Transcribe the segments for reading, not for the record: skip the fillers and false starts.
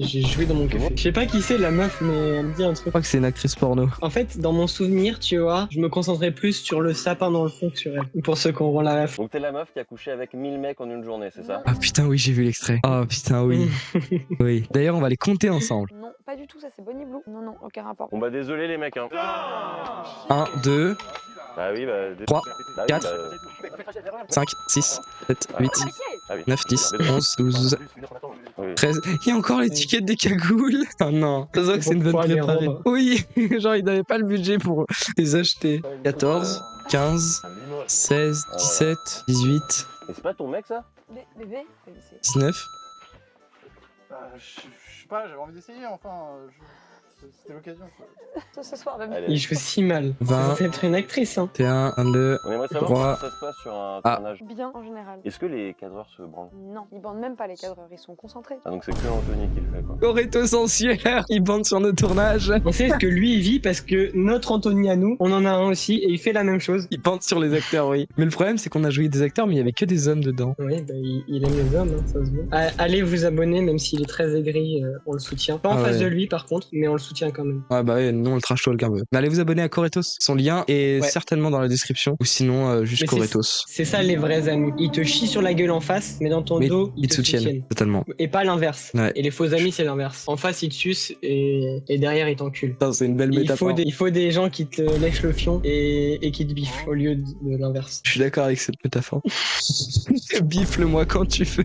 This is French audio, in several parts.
J'ai joué dans mon café. Je sais pas qui c'est la meuf, mais elle me dit un Je truc. crois que c'est une actrice porno. En fait, dans mon souvenir, tu vois, je me concentrais plus sur le sapin dans le fond que sur elle. Pour ceux qui auront la ref. Donc t'es la meuf qui a couché avec 1000 mecs en une journée, c'est ça? Ah putain, oui, j'ai vu l'extrait. Oh putain, oui. Oui. D'ailleurs, on va les compter ensemble. Non, pas du tout, ça c'est Bonnie Blue. Non, non, aucun rapport. Bon bah désolé les mecs hein. 1, 2, Bah oui, bah... 3, bah, 4. 5, 6, 7, 8, Ah oui. 9, 10, 11, 12, Oui. 13. Il y a encore l'étiquette des cagoules. Oh non. Ça se voit que c'est une bonne Pour les préparée. rendre. Oui, genre ils n'avaient pas le budget pour les acheter. 14, 15, 16, 17, 18, Et c'est pas ton mec ça? Bébé 19. Je sais pas, j'avais envie d'essayer, enfin. C'était l'occasion. Ce soir même. Allez. Il joue si mal. 20. Ça va être une actrice, hein. 21, 22. On aimerait savoir Trois. comment ça se passe sur un Ah. tournage. Bien en général. Est-ce que les cadreurs se branlent? Non, ils bandent même pas les cadreurs, ils sont concentrés. Ah donc c'est que Anthony qui le fait quoi. Coreto sensuaire, il bande sur nos tournages. On sait ce que lui il vit parce que notre Anthony à nous, on en a un aussi et il fait la même chose. Il bande sur les acteurs, oui. Mais le problème, c'est qu'on a joué des acteurs, mais il y avait que des hommes dedans. Oui, bah, il aime les hommes, hein, ça se voit. Allez vous abonner, même s'il est très aigri, on le soutient. Pas en Ah face ouais. de lui par contre, mais on le soutient quand même. Ouais, bah ouais, nous on le trash talk un peu. Mais allez vous abonner à Coretos. Son lien est Ouais. certainement dans la description. Ou sinon, juste Mais c'est- Coretos. C'est ça les vrais amis. Ils te chient sur la gueule en face, mais dans ton Mais dos, ils te soutiennent. Totalement. Et pas l'inverse. Ouais. Et les faux amis, c'est l'inverse. En face, ils te sucent et derrière, ils t'enculent. Putain, c'est une belle métaphore. Il faut des gens qui te lèchent le fion et qui te biffent au lieu de l'inverse. Je suis d'accord avec cette métaphore. Bifle-moi quand tu veux.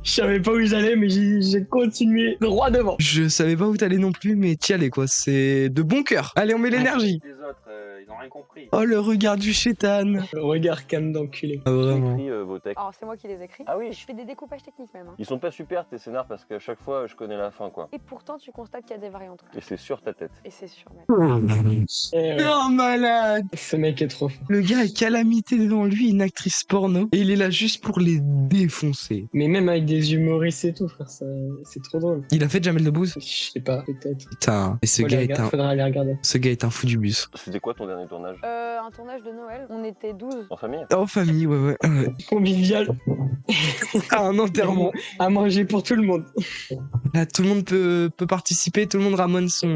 Je savais pas où j'allais, mais j'ai continué droit devant. Je savais pas où t'allais non plus, mais t'y allais quoi. C'est de bon cœur. Allez, on met l'énergie. Les autres, ils n'ont rien compris. Oh, le regard du chétan. Regard cam d'enculé. Ah, Qui vraiment. écrit vos textes? Alors c'est moi qui les écris. Ah oui. Je fais des découpages techniques même. Hein. Ils sont pas super tes scénars parce qu'à chaque fois je connais la fin quoi. Et pourtant tu constates qu'il y a des variantes. Et c'est sur ta tête. Et c'est sûr même. Oh, malade. Ce mec est trop fort. Le gars est calamité devant lui, une actrice porno. Et il est là juste pour les défoncer. Mais même avec des humoristes et tout, frère, c'est trop drôle. Il a fait Jamel Debbouze. Je sais pas, peut-être. Putain. Et ce gars est un... Faudra aller regarder. Ce gars est un fou du bus. C'était quoi ton dernier tournage? Un tournage de Noël, on était 12. En famille? En famille, ouais. Convivial. Ah, un enterrement. À manger pour tout le monde. Là, tout le monde peut participer, tout le monde ramène sa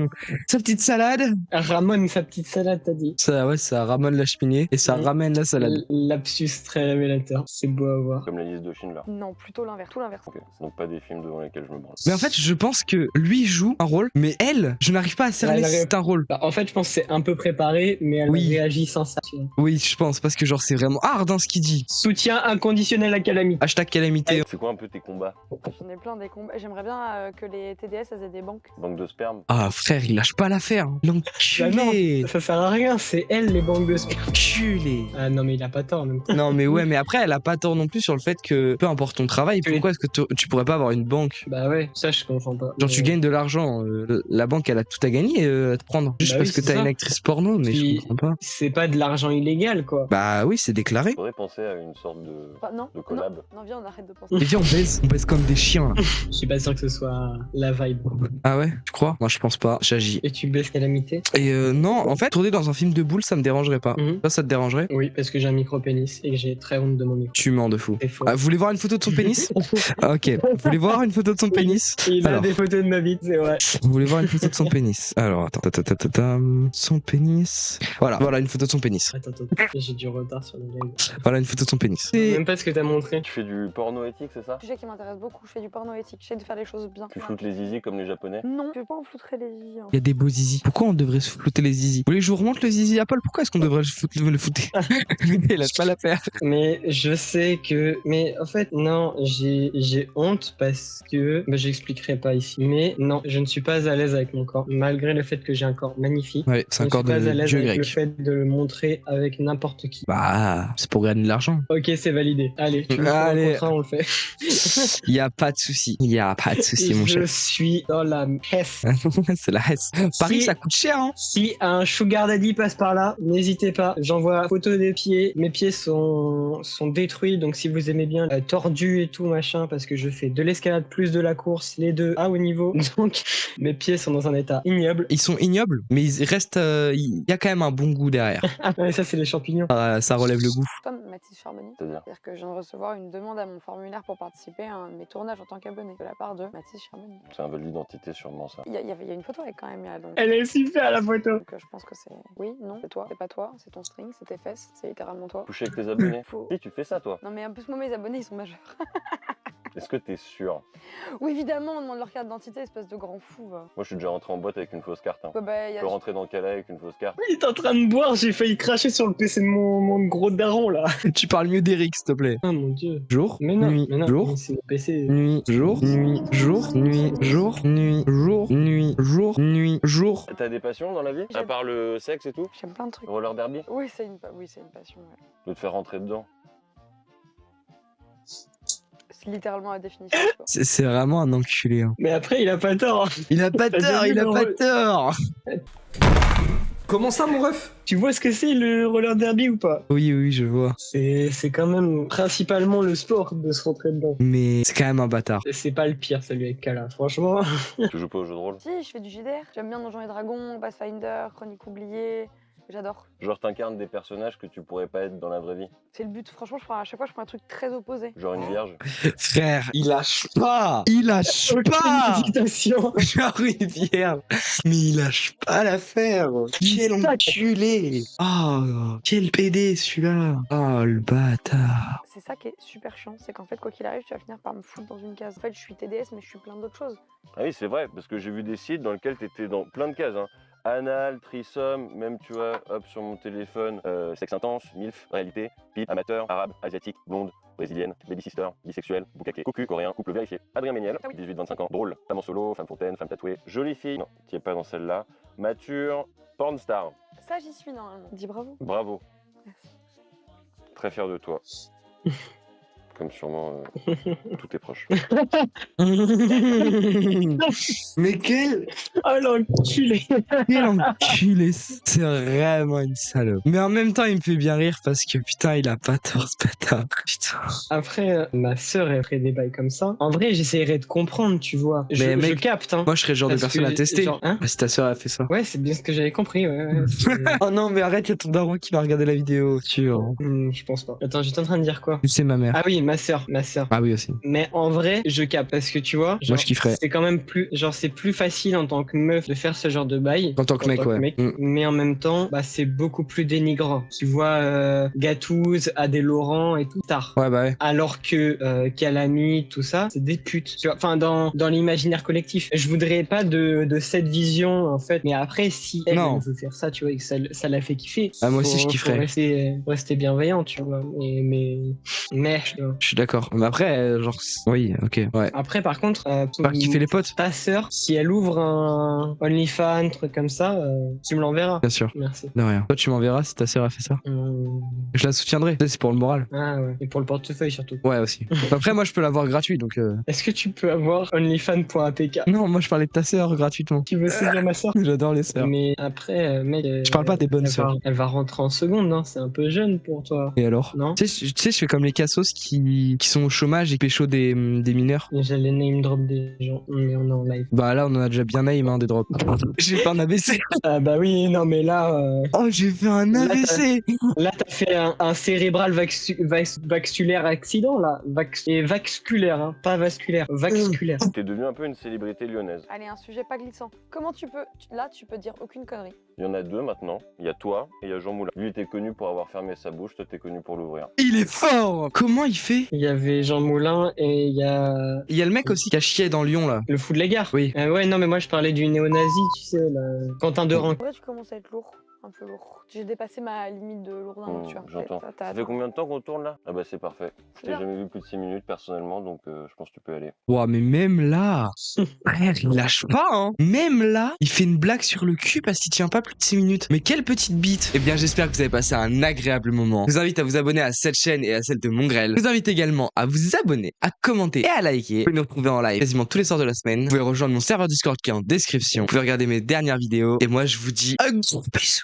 petite salade. Ramon, sa petite salade, t'as dit. Ça, ouais, ça ramène la cheminée et ça Mhm. ramène la salade. Lapsus très révélateur. C'est beau à voir. Comme la liste de Schindler. Non, plutôt l'inverse. Tout l'inverse. Ok. C'est donc pas des films devant lesquels je me branle. Mais en fait, je pense que lui joue un rôle, mais elle, je n'arrive pas à cerner Elle si c'est un rôle. Bah, en fait, je pense que c'est un peu préparé, mais elle Oui. réagit sans ça. tu vois. Oui, je pense, parce que genre, c'est vraiment hard dans ce qu'il dit. Soutien inconditionnel à Calamity. Hashtag calamité. C'est quoi un peu tes combats? J'en ai plein des combats. J'aimerais bien que les TDS elles aient des banques. Banque de sperme? Ah, frère, il lâche pas l'affaire. Bah L'enculé. non, ça sert à rien, c'est elle les banques de sperme. Enculé. Ah non, mais il a pas tort en même temps. Non, mais ouais, mais après, elle a pas tort non plus sur le fait que peu importe ton travail, pourquoi est-ce que tu pourrais pas avoir une banque? Bah ouais, ça je comprends pas. Genre, tu gagnes de l'argent, la banque, elle a tout à gagner à te prendre. Juste Bah parce oui, que c'est t'as ça. une actrice porno, mais Puis- je comprends pas. C'est pas de l'argent illégal, quoi. Bah oui, c'est déclaré. Faudrait penser à une sorte de... Enfin, non, De collab. non, viens, on arrête de penser. Et viens, on baisse comme des chiens, là. Je suis pas sûr que ce soit la vibe. Ah ouais, tu crois? Moi, je pense pas. J'agis. Et tu baisses Calamité? Et non, en fait, tourner dans un film de boule, ça me dérangerait pas. Mhm. Ça te dérangerait? Oui, parce que j'ai un micro-pénis et que j'ai très honte de mon micro. Tu mens de fou. C'est faux. Ah, vous voulez voir une photo de son pénis? Ah, ok. Vous voulez voir une photo de son pénis? Il a Alors. des photos de ma bite, c'est vrai. Vous voulez voir une photo de son pénis? Alors, attends, son pénis. Voilà une photo de son pénis. Attends, j'ai du retard sur le game. Voilà une photo de son pénis. Même pas ce que t'as montré. Tu fais du porno éthique, c'est ça? Sujet qui m'intéresse beaucoup, je fais du porno éthique, j'essaie de faire les choses bien. Tu floutes les zizi comme les japonais? Non, je vais pas en floutrer les zizi. Hein. Il y a des beaux zizi. Pourquoi on devrait se flouter les zizi? Vous voulez que je vous remonte le zizi Apple? Pourquoi est-ce qu'on devrait le fouter? Il lâche pas l'affaire. Mais je sais que... Mais en fait, non, j'ai honte parce que... Bah, j'expliquerai pas ici. Mais non, je ne suis pas à l'aise avec mon corps. Malgré le fait que j'ai un corps magnifique. Ouais, c'est Je un ne corps suis pas à de l'aise dieu avec le grec. fait de le montrer avec n'importe qui. Bah, c'est pour gagner de l'argent. Ok, c'est validé. Allez, tu me fais un Allez. contrat, on le fait. Il y a pas de souci. Il y a pas de souci, mon Je chef. suis dans la hesse. C'est la S. Paris, Si- ça coûte cher, hein. Si un sugar daddy passe par là, n'hésitez pas. J'envoie photo des pieds. Mes pieds sont détruits, donc si vous aimez bien tordus et tout machin, parce que je fais de l'escalade plus de la course, les deux à haut niveau. Donc mes pieds sont dans un état ignoble. Ils sont ignobles, mais ils restent. Il y a quand même un bon goût derrière. Ah ouais, ça c'est les champignons. Ça relève le goût. Toi, Mathis Charbonnier. C'est-à-dire C'est-à-dire que je viens de recevoir une demande à mon formulaire pour participer à un de mes tournages en tant qu'abonné de la part de Mathis Charbonnier. c'est un vol d'identité sûrement ça. Il y a une photo avec quand même, donc. Elle est super la photo. Donc je pense que c'est. Oui, non, c'est toi, c'est pas toi, c'est ton string, c'est tes fesses, c'est littéralement toi. Coucher avec tes abonnés. Faux. Si, tu fais ça toi. Non mais en plus moi mes abonnés ils sont majeurs. Est-ce que t'es sûr? Oui évidemment on demande leur carte d'identité, espèce de grand fou. Va. Moi je suis déjà rentré en boîte avec une fausse carte. Hein. Ouais, bah, Je peux rentrer dans le Calais avec une fausse carte. Il est en train de boire, j'ai failli cracher sur le PC de mon gros daron là. Tu parles mieux d'Eric, s'il te plaît. Ah mon dieu. Jour, Mais non, nuit, mais non, jour, mais c'est le PC. nuit, jour, nuit, jour, nuit, jour, nuit, jour, nuit, jour, nuit, jour. T'as des passions dans la vie? À part le sexe et tout? J'aime plein de trucs. Roller derby? Oui c'est une passion. Ouais. De te faire rentrer dedans. C'est littéralement la définition. Quoi. C'est vraiment un enculé. Hein. Mais après, il a pas tort. Il a pas T'as tort, déjà vu il a le pas rôle tort. Comment ça, mon ref? Tu vois ce que c'est le roller derby ou pas? Oui, oui, je vois. C'est quand même principalement le sport de se rentrer dedans. Mais c'est quand même un bâtard. C'est pas le pire, celui avec Kala. Franchement, Tu joues pas au jeu de rôle? Si je fais du JDR, j'aime bien Donjons et Dragons, Pathfinder, Chronique oubliée, j'adore. Genre t'incarnes des personnages que tu pourrais pas être dans la vraie vie. C'est le but, franchement à chaque fois je prends un truc très opposé. Genre une vierge. Frère, il lâche pas. Il lâche aucune pas. hésitation. Genre une vierge. Mais il lâche pas l'affaire. Quel enculé. Oh, quel PD celui-là. Oh, le bâtard. C'est ça qui est super chiant, c'est qu'en fait quoi qu'il arrive tu vas finir par me foutre dans une case. En fait je suis TDS mais je suis plein d'autres choses. Ah oui c'est vrai, parce que j'ai vu des sites dans lesquels t'étais dans plein de cases. Hein. Anal, threesome, même tu vois, hop sur mon téléphone, sexe intense, MILF, réalité, pipe, amateur, arabe, asiatique, blonde, brésilienne, baby sister, bisexuelle, boucaqué, cocu, coréen, couple vérifié, Adrien Méniel, Ah oui. 18-25 ans, drôle, femme en solo, femme fontaine, femme tatouée, jolie fille, non, t'y es pas dans celle-là, mature, porn star, Ça j'y suis normalement. Dis bravo. bravo, Merci. très fier de toi. Comme sûrement tous tes proches. Mais quel Oh l'enculé. enculé. C'est vraiment une salope. Mais en même temps, il me fait bien rire parce que putain, il a pas tort ce bâtard. Putain. Après, ma sœur, elle ferait des bails comme ça. En vrai, j'essaierais de comprendre, tu vois. Mais mec, je capte, hein. Moi, je serais le genre de Parce personne que, à tester. genre, hein Si ta soeur a fait ça. Ouais, c'est bien ce que j'avais compris, ouais. Oh non, mais arrête, il y a ton daron qui va regarder la vidéo. Sûr. Je pense pas. Attends, j'étais en train de dire quoi? C'est ma mère. Ah oui, ma sœur. Ah oui, aussi. Mais en vrai, je capte parce que tu vois, genre, Moi, je kifferais. c'est quand même plus, genre, c'est plus facile en tant que meuf de faire ce genre de bail. En tant que mec, ouais. Mais en même temps, bah, c'est beaucoup plus dénigrant. Tu vois, Gatouze, Adé Laurent et tout tard. Ouais, bah ouais. Alors que Calamy, tout ça, c'est des putes. Tu vois, enfin, dans l'imaginaire collectif. Je voudrais pas de cette vision, en fait. Mais après, si elle veut faire ça, tu vois, et que ça la fait kiffer. Ah, moi aussi, je kifferais. Faut rester bienveillant, tu vois. Mais, tu vois. Je suis d'accord. Mais après, genre, oui, ok, ouais. Après, par contre, Par kiffer les potes. ta sœur, si elle ouvre un OnlyFans, truc comme ça, tu me l'enverras. Bien sûr. Merci. De rien. Toi, tu m'enverras si ta sœur a fait ça. Je la soutiendrai. C'est pour le moral. Ah ouais. Et pour le portefeuille surtout. Ouais, aussi. Après, moi, je peux l'avoir gratuit, donc. Est-ce que tu peux avoir onlyfans.apk? Non, moi, je parlais de ta sœur gratuitement. Tu veux saisir ma sœur? J'adore les sœurs. Mais après, mec. Je parle pas des bonnes sœurs. Elle va rentrer en seconde, hein. C'est un peu jeune pour toi. Et alors? Non? Tu sais, je fais comme les cassos qui sont au chômage et qui pécho des mineurs. J'allais name drop des gens, mais on est en live. Bah là, on en a déjà bien name, hein, des drops. J'ai fait un AVC. Ah bah oui, non mais là. Oh, j'ai fait un AVC. Là, t'as fait un cérébral vasculaire accident, là. Et vasculaire, hein. Pas vasculaire. Vasculaire. T'es devenu un peu une célébrité lyonnaise. Allez un sujet pas glissant. Comment tu peux. Là tu peux dire aucune connerie. Il y en a deux maintenant. Il y a toi et il y a Jean Moulin. Lui était connu pour avoir fermé sa bouche, toi t'es connu pour l'ouvrir. Il est fort. Comment il fait? Il y avait Jean Moulin et il y a. Il y a le mec aussi qui a chié dans Lyon, là. Le fou de la gare. Oui. Ouais, non, mais moi je parlais du néo-nazi, tu sais, là. Quentin Durand. En vrai tu commences à être lourd. Un peu lourd. J'ai dépassé ma limite de lourdin, tu vois. J'entends. T'as Ça fait combien de temps qu'on tourne là? Ah bah c'est parfait. Je t'ai Bien. jamais vu plus de 6 minutes personnellement, donc je pense que tu peux aller. Ouah, mais même là, frère, il lâche pas, hein. Même là, il fait une blague sur le cul parce qu'il tient pas plus de 6 minutes. Mais quelle petite bite. Eh bien, j'espère que vous avez passé un agréable moment. Je vous invite à vous abonner à cette chaîne et à celle de Mongrel. Je vous invite également à vous abonner, à commenter et à liker. Vous pouvez nous retrouver en live quasiment tous les soirs de la semaine. Vous pouvez rejoindre mon serveur Discord qui est en description. Vous pouvez regarder mes dernières vidéos. Et moi, je vous dis un gros bisou.